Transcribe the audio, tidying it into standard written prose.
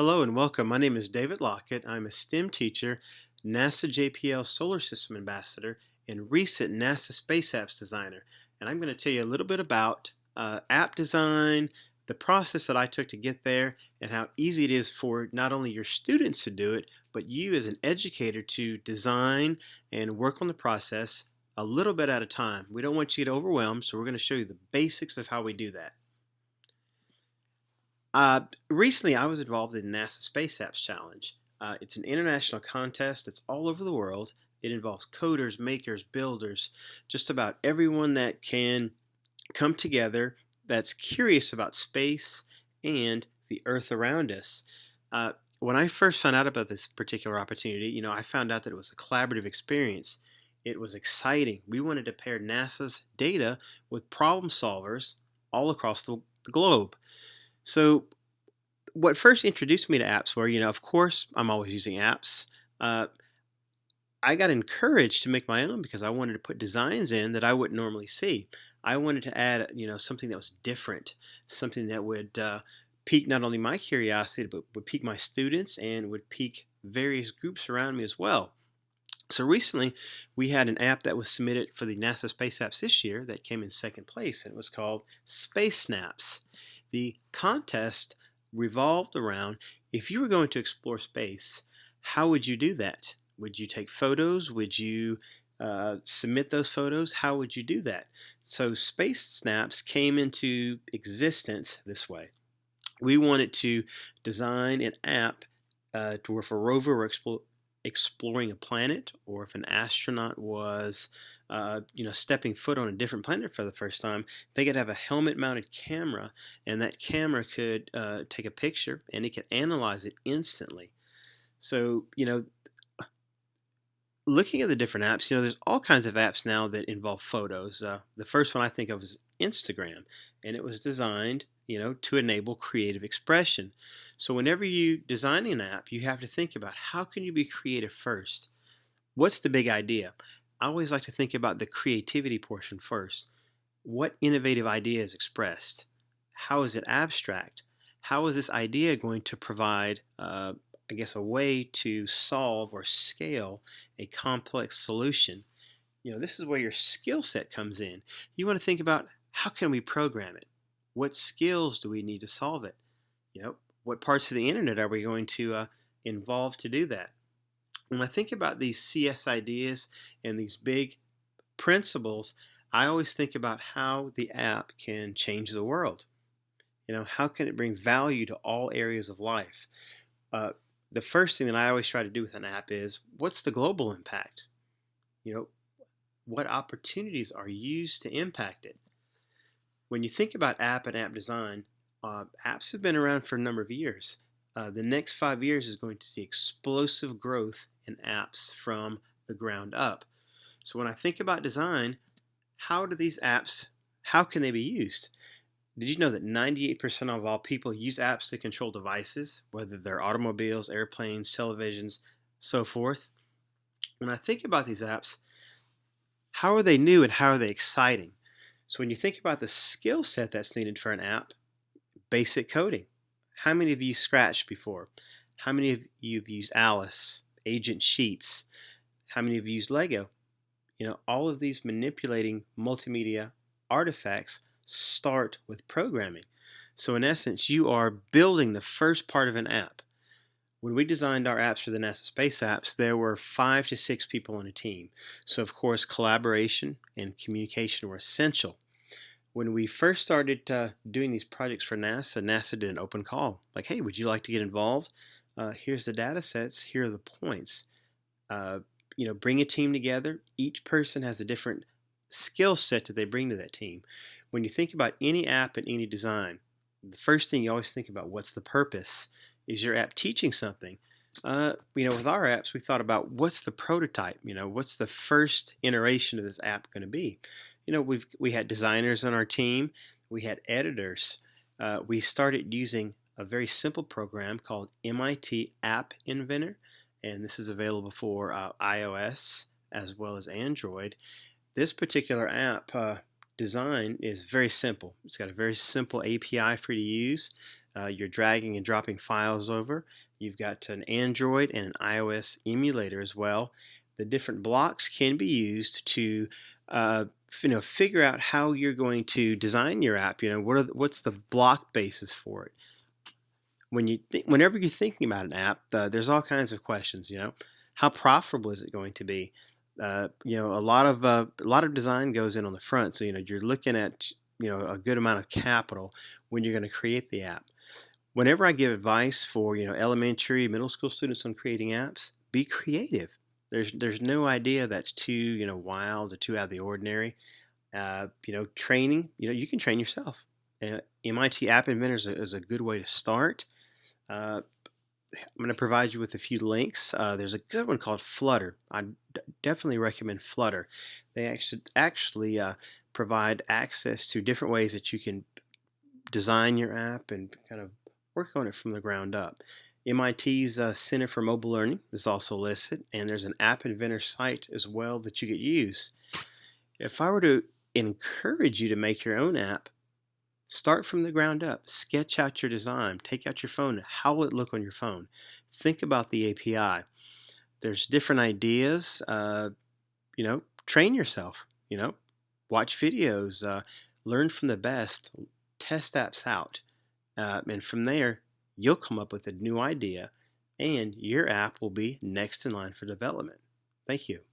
Hello and welcome. My name is David Lockett. I'm a STEM teacher, NASA JPL Solar System Ambassador, and recent NASA Space Apps Designer. And I'm going to tell you a little bit about app design, the process that I took to get there, and how easy it is for not only your students to do it, but you as an educator to design and work on the process a little bit at a time. We don't want you to get overwhelmed, so we're going to show you the basics of how we do that. Recently, I was involved in NASA Space Apps Challenge. It's an international contest that's all over the world. It involves coders, makers, builders, just about everyone that can come together that's curious about space and the Earth around us. Uh, when I first found out about this particular opportunity, I found out that it was a collaborative experience. It was exciting. We wanted to pair NASA's data with problem solvers all across the globe. So what first introduced me to apps were, of course, I'm always using apps. Uh, I got encouraged to make my own because I wanted to put designs in that I wouldn't normally see. I wanted to add, something that was different, something that would pique not only my curiosity, but would pique my students and would pique various groups around me as well. So recently, we had an app that was submitted for the NASA Space Apps this year that came in second place, and it was called Space Snaps. The contest revolved around, if you were going to explore space, how would you do that? Would you take photos? Would you submit those photos? How would you do that? So Space Snaps came into existence this way. We wanted to design an app to where if a rover were exploring a planet, or if an astronaut was stepping foot on a different planet for the first time, they could have a helmet mounted camera, and that camera could take a picture and it could analyze it instantly. So looking at the different apps, there's all kinds of apps now that involve photos. The first one I think of is Instagram, and it was designed, to enable creative expression. So whenever you design an app, you have to think about how can you be creative first. What's the big idea? I always like to think about the creativity portion first. What innovative idea is expressed? How is it abstract? How is this idea going to provide a way to solve or scale a complex solution? This is where your skill set comes in. You want to think about, how can we program it? What skills do we need to solve it? What parts of the internet are we going to involve to do that? When I think about these CS ideas and these big principles, I always think about how the app can change the world. How can it bring value to all areas of life? Uh, the first thing that I always try to do with an app is, what's the global impact? What opportunities are used to impact it? When you think about app and app design, apps have been around for a number of years. The next 5 years is going to see explosive growth in apps from the ground up. So when I think about design, how can they be used? Did you know that 98% of all people use apps to control devices, whether they're automobiles, airplanes, televisions, so forth? When I think about these apps, how are they new and how are they exciting? So when you think about the skill set that's needed for an app, basic coding. How many of you Scratch before? How many of you have used Alice, Agent Sheets? How many of you used Lego? All of these manipulating multimedia artifacts start with programming. So in essence, you are building the first part of an app. When we designed our apps for the NASA Space Apps, there were 5 to 6 people on a team. So of course, collaboration and communication were essential. When we first started doing these projects for NASA did an open call. Like, hey, would you like to get involved? Here's the data sets. Here are the points. Bring a team together. Each person has a different skill set that they bring to that team. When you think about any app and any design, the first thing you always think about, what's the purpose? Is your app teaching something? With our apps, we thought about, what's the prototype? What's the first iteration of this app going to be? We had designers on our team. We had editors. We started using a very simple program called MIT App Inventor, and this is available for iOS as well as Android. This particular app design is very simple. It's got a very simple API for you to use. You're dragging and dropping files over. You've got an Android and an iOS emulator as well. The different blocks can be used to figure out how you're going to design your app. What's the block basis for it? Whenever you're thinking about an app, there's all kinds of questions. How profitable is it going to be? A lot of design goes in on the front, so you're looking at a good amount of capital when you're going to create the app. Whenever I give advice for elementary, middle school students on creating apps, be creative. There's no idea that's too wild or too out of the ordinary. Training. You can train yourself. MIT App Inventor is a good way to start. Uh, I'm going to provide you with a few links. There's a good one called Flutter. Definitely recommend Flutter. They actually provide access to different ways that you can design your app and kind of work on it from the ground up. MIT's Center for Mobile Learning is also listed, and there's an App Inventor site as well that you could use. If I were to encourage you to make your own app, start from the ground up. Sketch out your design. Take out your phone. How will it look on your phone? Think about the API. There's different ideas. Train yourself. Watch videos. Learn from the best. Test apps out. And from there, you'll come up with a new idea, and your app will be next in line for development. Thank you.